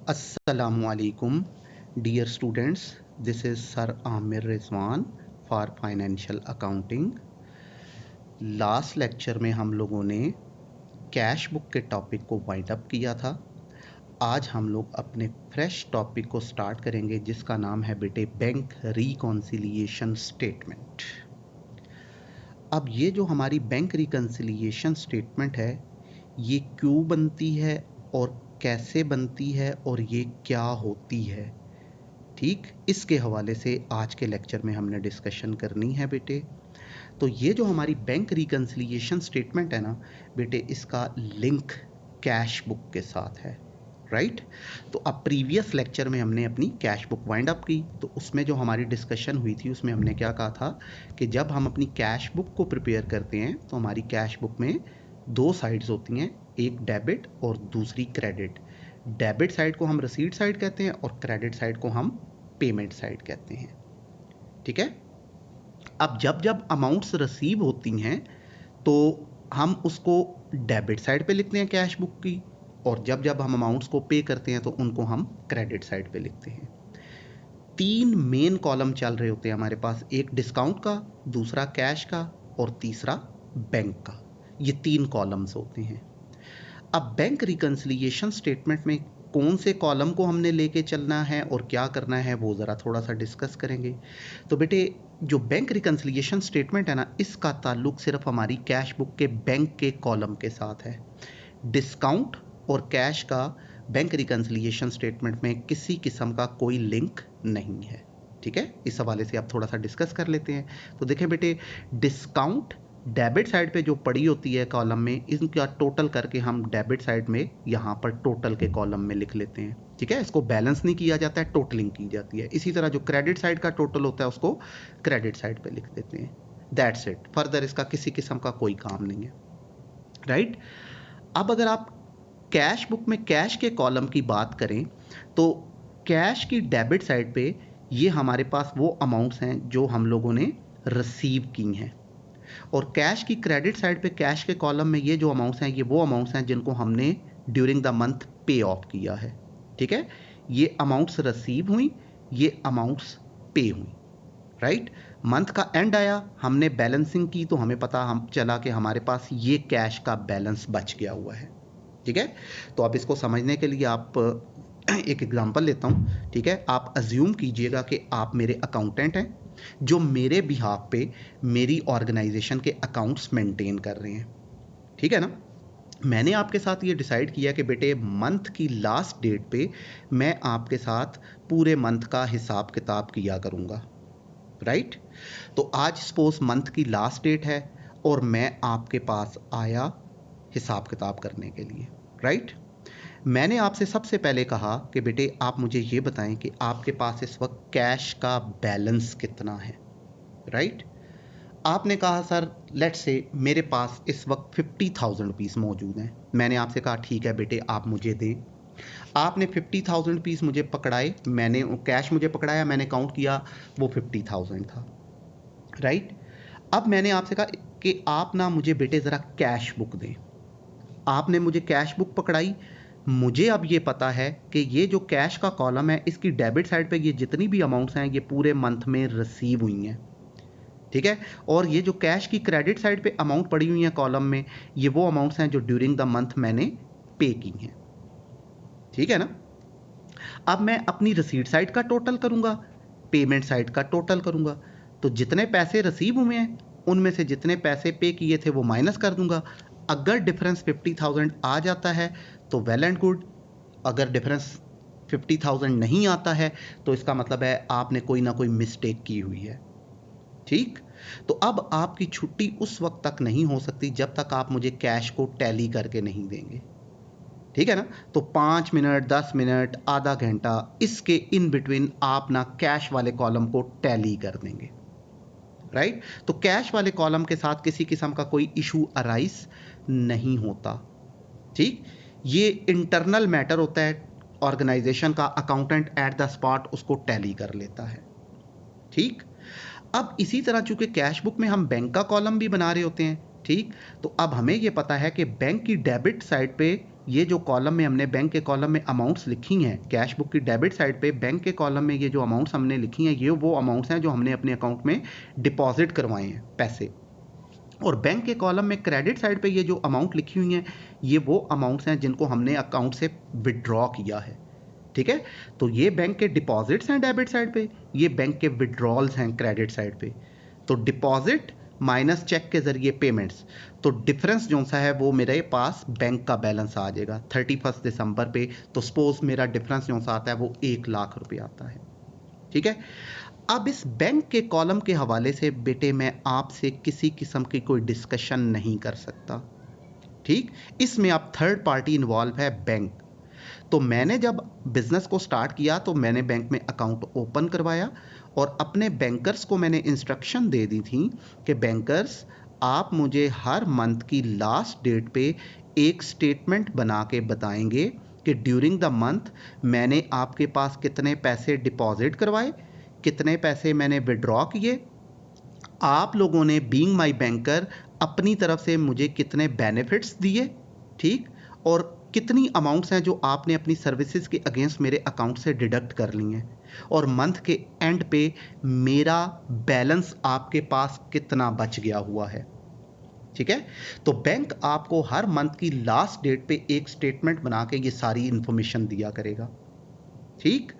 Assalamualaikum, dear students. This is Sir Amir Rizwan for Financial Accounting. Last lecture में हम लोगों ने cash book के टॉपिक को वाइंड अप किया था। आज हम लोग अपने फ्रेश टॉपिक को स्टार्ट करेंगे जिसका नाम है बेटे बैंक रिकॉन्सिलिएशन स्टेटमेंट। अब ये जो हमारी बैंक रिकॉन्सिलिएशन स्टेटमेंट है ये क्यों बनती है और कैसे बनती है और ये क्या होती है, ठीक, इसके हवाले से आज के लेक्चर में हमने डिस्कशन करनी है बेटे। तो ये जो हमारी बैंक रिकॉन्सिलिएशन स्टेटमेंट है ना बेटे, इसका लिंक कैश बुक के साथ है, राइट। तो अब प्रीवियस लेक्चर में हमने अपनी कैश बुक वाइंड अप की, तो उसमें जो हमारी डिस्कशन हुई थी उसमें हमने क्या कहा था कि जब हम अपनी कैश बुक को प्रिपेयर करते हैं तो हमारी कैश बुक में दो साइड्स होती हैं, एक डेबिट और दूसरी क्रेडिट। डेबिट साइड को हम रिसीट साइड कहते हैं और क्रेडिट साइड को हम पेमेंट साइड कहते हैं, ठीक है। अब जब जब अमाउंट्स रिसीव होती हैं तो हम उसको डेबिट साइड पे लिखते हैं कैश बुक की, और जब जब हम अमाउंट्स को पे करते हैं तो उनको हम क्रेडिट साइड पे लिखते हैं। तीन मेन कॉलम चल रहे होते हैं हमारे पास, एक डिस्काउंट का, दूसरा कैश का और तीसरा बैंक का। ये तीन कॉलम्स होते हैं। अब बैंक रिकॉन्सिलिएशन स्टेटमेंट में कौन से कॉलम को हमने लेके चलना है और क्या करना है वो ज़रा थोड़ा सा डिस्कस करेंगे। तो बेटे जो बैंक रिकॉन्सिलिएशन स्टेटमेंट है ना, इसका ताल्लुक सिर्फ हमारी कैश बुक के बैंक के कॉलम के साथ है। डिस्काउंट और कैश का बैंक रिकॉन्सिलिएशन स्टेटमेंट में किसी किस्म का कोई लिंक नहीं है, ठीक है। इस हवाले से आप थोड़ा सा डिस्कस कर लेते हैं। तो देखें बेटे, डिस्काउंट डेबिट साइड पे जो पड़ी होती है कॉलम में, इनका टोटल करके हम डेबिट साइड में यहाँ पर टोटल के कॉलम में लिख लेते हैं, ठीक है। इसको बैलेंस नहीं किया जाता है, टोटलिंग की जाती है। इसी तरह जो क्रेडिट साइड का टोटल होता है उसको क्रेडिट साइड पे लिख देते हैं। दैट्स इट, फर्दर इसका किसी किस्म का कोई काम नहीं है, राइट। अब अगर आप कैश बुक में कैश के कॉलम की बात करें तो कैश की डेबिट साइड पे ये हमारे पास वो अमाउंट्स हैं जो हम लोगों ने रिसीव की हैं, और कैश की क्रेडिट साइड पे कैश के कॉलम में ये जो अमाउंट्स हैं ये वो अमाउंट्स हैं जिनको हमने ड्यूरिंग द मंथ पे ऑफ किया है, ठीक है। ये अमाउंट्स रिसीव हुई, ये अमाउंट्स पे हुई, राइट। मंथ का एंड आया, हमने बैलेंसिंग की तो हमें पता हम चला कि हमारे पास ये कैश का बैलेंस बच गया हुआ है, ठीक है। तो अब इसको समझने के लिए आप एक एग्जांपल लेता हूँ, ठीक है। आप अज्यूम कीजिएगा कि आप मेरे अकाउंटेंट हैं जो मेरे बिहाफ पे मेरी ऑर्गेनाइजेशन के अकाउंट्स मेंटेन कर रहे हैं, ठीक है ना। मैंने आपके साथ ये डिसाइड किया कि बेटे मंथ की लास्ट डेट पे मैं आपके साथ पूरे मंथ का हिसाब किताब किया करूँगा, राइट। तो आज सपोज मंथ की लास्ट डेट है और मैं आपके पास आया हिसाब किताब करने के लिए, राइट। मैंने आपसे सबसे पहले कहा कि बेटे आप मुझे ये बताएं कि आपके पास इस वक्त कैश का बैलेंस कितना है, राइट। आपने कहा सर लेट्स से मेरे पास इस वक्त 50,000 रुपीज़ मौजूद हैं। मैंने आपसे कहा ठीक है बेटे आप मुझे दें। आपने 50,000 रुपीज़ मुझे पकड़ाए, मैंने कैश मुझे पकड़ाया, मैंने काउंट किया वो 50,000 था, राइट। अब मैंने आपसे कहा कि आप ना मुझे बेटे ज़रा कैश बुक दें। आपने मुझे कैश बुक पकड़ाई, मुझे अब ये पता है कि ये जो कैश का कॉलम है इसकी डेबिट साइड पे ये जितनी भी अमाउंट्स हैं ये पूरे मंथ में रिसीव हुई हैं, ठीक है। और ये जो कैश की क्रेडिट साइड पे अमाउंट पड़ी हुई हैं कॉलम में, ये वो अमाउंट्स हैं जो ड्यूरिंग द मंथ मैंने पे की हैं, ठीक है ना। अब मैं अपनी रिसीट साइड का टोटल करूंगा, पेमेंट साइड का टोटल करूंगा। तो जितने पैसे रिसीव हुए हैं उनमें से जितने पैसे पे किए थे वो माइनस कर दूंगा। अगर डिफरेंस 50,000 आ जाता है तो वेल एंड गुड, अगर डिफरेंस 50,000 नहीं आता है तो इसका मतलब है आपने कोई ना कोई मिस्टेक की हुई है, ठीक। तो अब आपकी छुट्टी उस वक्त तक नहीं हो सकती जब तक आप मुझे कैश को टैली करके नहीं देंगे, ठीक है ना। तो 5 मिनट, 10 मिनट, आधा घंटा, इसके इन बिटवीन आप ना कैश वाले कॉलम को टैली कर देंगे, राइट। तो कैश वाले कॉलम के साथ किसी किस्म का कोई इशू अराइज नहीं होता, ठीक। ये इंटरनल मैटर होता है ऑर्गेनाइजेशन का, अकाउंटेंट एट द स्पॉट उसको टैली कर लेता है, ठीक। अब इसी तरह चूंकि कैश बुक में हम बैंक का कॉलम भी बना रहे होते हैं, ठीक। तो अब हमें यह पता है कि बैंक की डेबिट साइड पे ये जो कॉलम में हमने बैंक के कॉलम में अमाउंट्स लिखी हैं, कैश बुक की डेबिट साइड पे बैंक के कॉलम में ये जो अमाउंट्स हमने लिखी हैं, ये वो अमाउंट्स हैं जो हमने अपने अकाउंट में डिपॉजिट करवाए हैं पैसे। और बैंक के कॉलम में क्रेडिट साइड पे ये जो अमाउंट लिखी हुई हैं, ये वो अमाउंट्स हैं जिनको हमने अकाउंट से विड्रॉ किया है। ठीक है, तो ये बैंक के डिपॉजिट्स हैं डेबिट साइड पे, ये बैंक के विड्रॉल्स हैं क्रेडिट साइड पे। तो डिपॉजिट माइनस चेक के जरिए पेमेंट्स, तो डिफरेंस जो सा है वो मेरे पास बैंक का बैलेंस आ जाएगा 31 दिसंबर पे। तो सपोज मेरा डिफरेंस जो सा आता है वो 1 लाख रुपए आता है। ठीक है, अब इस बैंक के कॉलम के हवाले से बेटे मैं आपसे किसी किस्म की कोई डिस्कशन नहीं कर सकता। ठीक, इसमें अब थर्ड पार्टी इन्वॉल्व है बैंक। तो मैंने जब बिजनेस को स्टार्ट किया तो मैंने बैंक में अकाउंट ओपन करवाया और अपने बैंकर्स को मैंने इंस्ट्रक्शन दे दी थी कि बैंकर्स, आप मुझे हर मंथ की लास्ट डेट पे एक स्टेटमेंट बना के बताएंगे कि ड्यूरिंग द मंथ मैंने आपके पास कितने पैसे डिपॉजिट करवाए, कितने पैसे मैंने विड्रॉ किए, आप लोगों ने बीइंग माय बैंकर अपनी तरफ से मुझे कितने बेनिफिट्स दिए, ठीक, और कितनी अमाउंट्स हैं जो आपने अपनी सर्विसेज के अगेंस्ट मेरे अकाउंट से डिडक्ट कर ली हैं, और मंथ के एंड पे मेरा बैलेंस आपके पास कितना बच गया हुआ है। ठीक है, तो बैंक आपको हर मंथ की लास्ट डेट पे एक स्टेटमेंट बना के ये सारी इंफॉर्मेशन दिया करेगा। ठीक,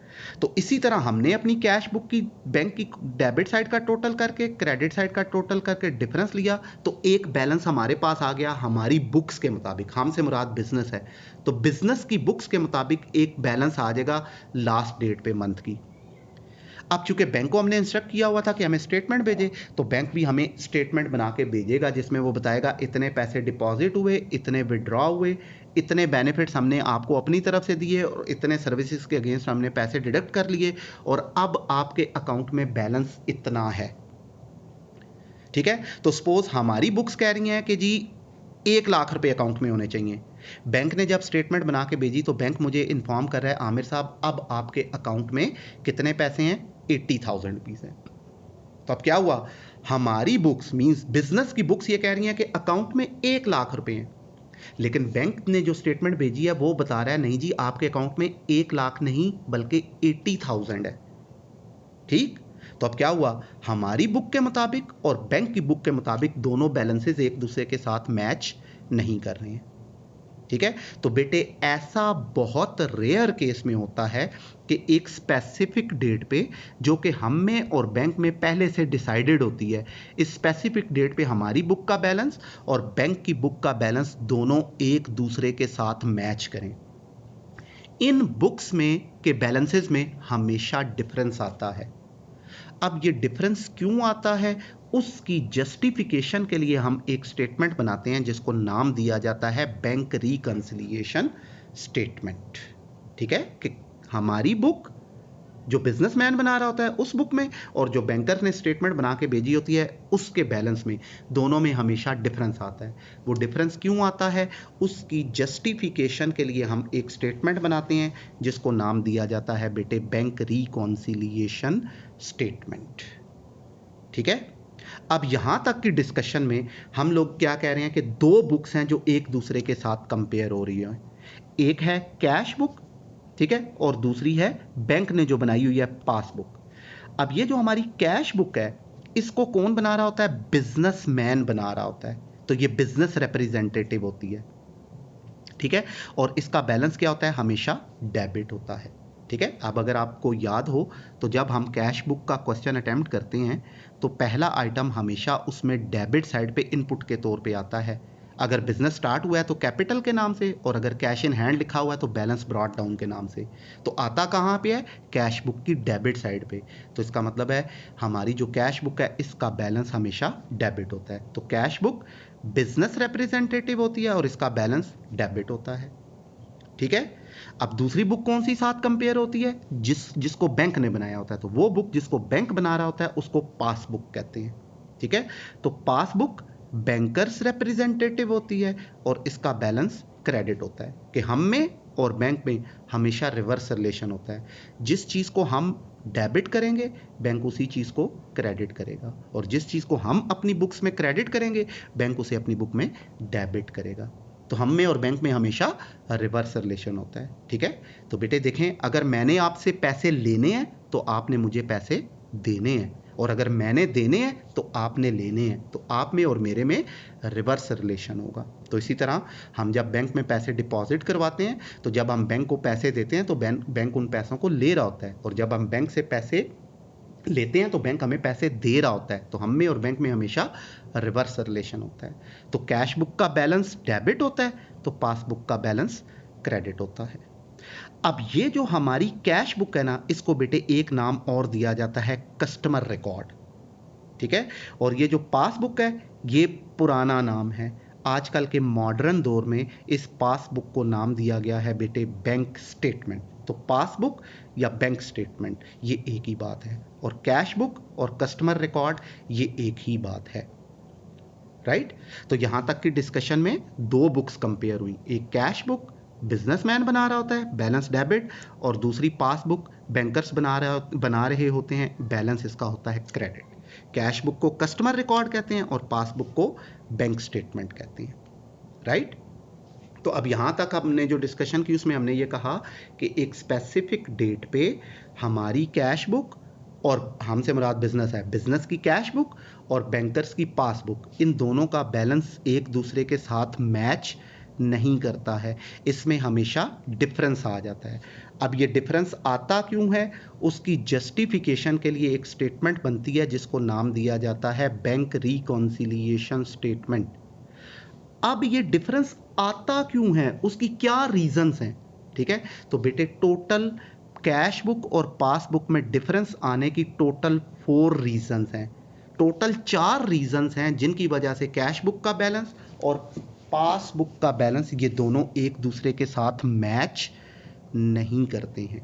तो इसी तरह हमने अपनी कैश बुक की बैंक की डेबिट साइड का टोटल करके क्रेडिट साइड का टोटल करके डिफरेंस लिया, तो एक बैलेंस हमारे पास आ गया हमारी बुक्स के मुताबिक। हमसे मुराद बिजनेस है, तो बिजनेस की बुक्स के मुताबिक एक बैलेंस आ जाएगा लास्ट डेट पे मंथ की। अब चूंकि बैंक को हमने इंस्ट्रक्ट किया हुआ था कि हमें स्टेटमेंट भेजे, तो बैंक भी हमें स्टेटमेंट बना के भेजेगा जिसमें वो बताएगा इतने पैसे डिपॉजिट हुए, इतने विड्रॉ हुए, इतने बेनिफिट्स हमने आपको अपनी तरफ से दिए, और इतने सर्विसेज के अगेंस्ट हमने पैसे डिडक्ट कर लिए, और अब आपके अकाउंट में बैलेंस इतना है। ठीक है, तो सपोज हमारी बुक्स कह रही हैं कि जी 1 लाख रुपए अकाउंट में होने चाहिए। बैंक ने जब स्टेटमेंट बना के भेजी तो बैंक मुझे इन्फॉर्म कर रहा है, आमिर साहब अब आपके अकाउंट में कितने पैसे हैं, 80,000 रुपीज़ हैं। तो अब क्या हुआ, हमारी बुक्स मींस बिजनेस की बुक्स ये कह रही हैं कि अकाउंट में 1 लाख रुपए हैं, लेकिन बैंक ने जो स्टेटमेंट भेजी है वो बता रहा है नहीं जी, आपके अकाउंट में 1 लाख नहीं बल्कि 80,000 है। ठीक, तो अब क्या हुआ, हमारी बुक के मुताबिक और बैंक की बुक के मुताबिक दोनों बैलेंसेस एक दूसरे के साथ मैच नहीं कर रहे हैं। ठीक है, तो बेटे ऐसा बहुत रेयर केस में होता है कि एक स्पेसिफिक डेट पे, जो कि हम में और बैंक में पहले से डिसाइडेड होती है, इस स्पेसिफिक डेट पे हमारी बुक का बैलेंस और बैंक की बुक का बैलेंस दोनों एक दूसरे के साथ मैच करें। इन बुक्स में के बैलेंसेस में हमेशा डिफरेंस आता है। अब ये डिफरेंस क्यों आता है, उसकी जस्टिफिकेशन के लिए हम एक स्टेटमेंट बनाते हैं जिसको नाम दिया जाता है बैंक रिकंसिलिएशन स्टेटमेंट। ठीक है, कि हमारी बुक जो बिजनेसमैन बना रहा होता है उस बुक में, और जो बैंकर ने स्टेटमेंट बना के भेजी होती है उसके बैलेंस में, दोनों में हमेशा डिफरेंस आता है। वो डिफरेंस क्यों आता है, उसकी जस्टिफिकेशन के लिए हम एक स्टेटमेंट बनाते हैं जिसको नाम दिया जाता है बेटे बैंक रिकंसिलिएशन स्टेटमेंट। ठीक है, अब यहां तक की डिस्कशन में हम लोग क्या कह रहे हैं कि दो बुक्स हैं जो एक दूसरे के साथ कंपेयर हो रही है। एक है कैश बुक, ठीक है, और दूसरी है बैंक ने जो बनाई हुई है पासबुक। अब ये जो हमारी कैश बुक है इसको कौन बना रहा होता है, बिजनेसमैन बना रहा होता है, तो ये बिजनेस रिप्रेजेंटेटिव होती है। ठीक है, और इसका बैलेंस क्या होता है, हमेशा डेबिट होता है। ठीक है, अब अगर आपको याद हो तो जब हम कैश बुक का क्वेश्चन अटेम्प्ट करते हैं तो पहला आइटम हमेशा उसमें डेबिट साइड पे इनपुट के तौर पे आता है। अगर बिजनेस स्टार्ट हुआ है तो कैपिटल के नाम से, और अगर कैश इन हैंड लिखा हुआ है तो बैलेंस ब्रॉट डाउन के नाम से। तो आता कहाँ पे है, कैश बुक की डेबिट साइड पे। तो इसका मतलब है हमारी जो कैश बुक है इसका बैलेंस हमेशा डेबिट होता है। तो कैश बुक बिजनेस रिप्रेजेंटेटिव होती है और इसका बैलेंस डेबिट होता है। ठीक है, अब दूसरी बुक कौन सी साथ कंपेयर होती है, जिसको बैंक ने बनाया होता है, तो वो बुक जिसको बैंक बना रहा होता है उसको पासबुक कहते हैं। ठीक है, तो पासबुक बैंकर्स रिप्रेजेंटेटिव होती है और इसका बैलेंस क्रेडिट होता है कि हम में और बैंक में हमेशा रिवर्स रिलेशन होता है। जिस चीज को हम डेबिट करेंगे बैंक उसी चीज को क्रेडिट करेगा, और जिस चीज को हम अपनी बुक्स में क्रेडिट करेंगे बैंक उसे अपनी बुक में डेबिट करेगा। तो हम में और बैंक में हमेशा रिवर्स रिलेशन होता है। ठीक है, तो बेटे देखें, अगर मैंने आपसे पैसे लेने हैं तो आपने मुझे पैसे देने हैं, और अगर मैंने देने हैं तो आपने लेने हैं, तो आप में और मेरे में रिवर्स रिलेशन होगा। तो इसी तरह हम जब बैंक में पैसे डिपॉजिट करवाते हैं, तो जब हम बैंक को पैसे देते हैं तो बैंक उन पैसों को ले रहा होता है, और जब हम बैंक से पैसे लेते हैं तो बैंक हमें पैसे दे रहा होता है। तो हम में और बैंक में हमेशा रिवर्स रिलेशन होता है। तो कैश बुक का बैलेंस डेबिट होता है, तो पासबुक का बैलेंस क्रेडिट होता है। अब ये जो हमारी कैश बुक है ना, इसको बेटे एक नाम और दिया जाता है कस्टमर रिकॉर्ड। ठीक है, और ये जो पासबुक है ये पुराना नाम है। आजकल के मॉडर्न दौर में इस पासबुक को नाम दिया गया है बेटे बैंक स्टेटमेंट। तो पासबुक या बैंक स्टेटमेंट ये एक ही बात है, और कैश बुक और कस्टमर रिकॉर्ड ये एक ही बात है। राइट, तो यहां तक की डिस्कशन में दो बुक्स कंपेयर हुई, एक कैश बुक बिजनेसमैन बना रहा होता है, बैलेंस डेबिट, और दूसरी पासबुक बैंकर्स बना रहे होते हैं, बैलेंस इसका होता है क्रेडिट। कैश बुक को कस्टमर रिकॉर्ड कहते हैं और पासबुक को बैंक स्टेटमेंट कहते हैं। राइट, तो अब यहां तक हमने जो डिस्कशन की उसमें हमने ये कहा कि एक स्पेसिफिक डेट पे हमारी कैश बुक, और हमसे मुराद बिजनेस है, बिजनेस की कैश बुक और बैंकर्स की पासबुक, इन दोनों का बैलेंस एक दूसरे के साथ मैच नहीं करता है, इसमें हमेशा डिफरेंस आ जाता है। अब ये डिफरेंस आता क्यों है, उसकी जस्टिफिकेशन के लिए एक स्टेटमेंट बनती है जिसको नाम दिया जाता है बैंक रिकॉन्सिलिएशन स्टेटमेंट। अब ये डिफरेंस आता क्यों है, उसकी क्या रीजंस हैं। ठीक है, तो बेटे टोटल कैश बुक और पासबुक में डिफरेंस आने की टोटल 4 रीजंस हैं। टोटल 4 रीजंस हैं जिनकी वजह से कैश बुक का बैलेंस और पासबुक का बैलेंस ये दोनों एक दूसरे के साथ मैच नहीं करते हैं।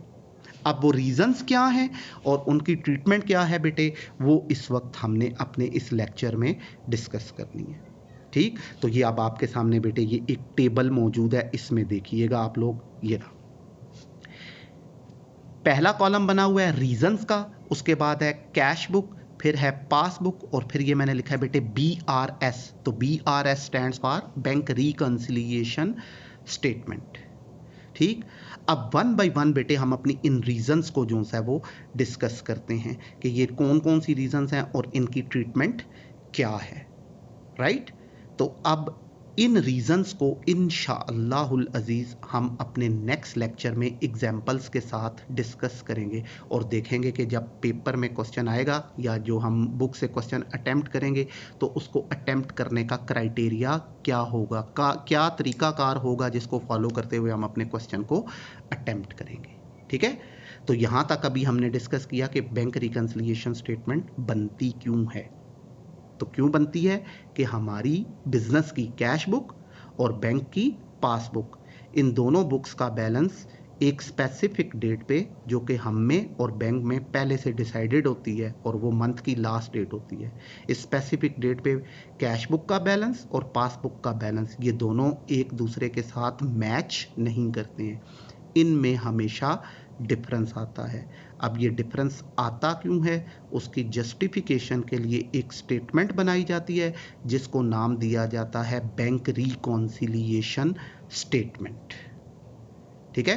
अब वो रीजंस क्या हैं और उनकी ट्रीटमेंट क्या है बेटे, वो इस वक्त हमने अपने इस लेक्चर में डिस्कस करनी है। ठीक, तो ये अब आपके सामने बेटे ये एक टेबल मौजूद है, इसमें देखिएगा आप लोग, ये रहा पहला कॉलम बना हुआ है रीजंस का, उसके बाद है कैश बुक, फिर है पासबुक, और फिर ये मैंने लिखा है बेटे BRS। तो BRS stands for bank reconciliation statement. ठीक, अब वन बाय वन बेटे हम अपनी इन रीजंस को जो है वो डिस्कस करते हैं कि ये कौन कौन सी रीजंस हैं और इनकी ट्रीटमेंट क्या है। राइट, तो अब इन रीजंस को इंशाअल्लाहुल अजीज हम अपने नेक्स्ट लेक्चर में एग्जाम्पल्स के साथ डिस्कस करेंगे, और देखेंगे कि जब पेपर में क्वेश्चन आएगा या जो हम बुक से क्वेश्चन अटेम्प्ट करेंगे तो उसको अटेम्प्ट करने का क्राइटेरिया क्या होगा, क्या तरीकाकार होगा जिसको फॉलो करते हुए हम अपने क्वेश्चन को अटेम्प्ट करेंगे। ठीक है, तो यहाँ तक अभी हमने डिस्कस किया कि बैंक रिकॉन्सिलिएशन स्टेटमेंट बनती क्यों है। तो क्यों बनती है कि हमारी बिजनेस की कैश बुक और बैंक की पासबुक, इन दोनों बुक्स का बैलेंस एक स्पेसिफिक डेट पे, जो कि हम में और बैंक में पहले से डिसाइडेड होती है, और वो मंथ की लास्ट डेट होती है। इस स्पेसिफिक डेट पे कैश बुक का बैलेंस और पासबुक का बैलेंस ये दोनों एक दूसरे के साथ मैच नहीं करते हैं, इनमें हमेशा डिफरेंस आता है। अब ये डिफरेंस आता क्यों है, उसकी जस्टिफिकेशन के लिए एक स्टेटमेंट बनाई जाती है जिसको नाम दिया जाता है बैंक रिकॉन्सिलिएशन स्टेटमेंट। ठीक है,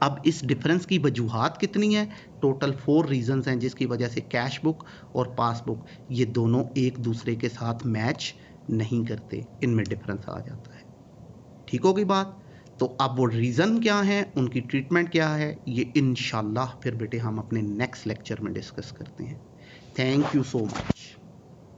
अब इस डिफरेंस की वजूहात कितनी है, टोटल 4 रीजंस हैं जिसकी वजह से कैश बुक और पासबुक ये दोनों एक दूसरे के साथ मैच नहीं करते, इनमें डिफरेंस आ जाता है। ठीक होगी बात। तो अब वो रीज़न क्या है, उनकी ट्रीटमेंट क्या है, ये इंशाल्लाह फिर बेटे हम अपने नेक्स्ट लेक्चर में डिस्कस करते हैं। Thank you so much.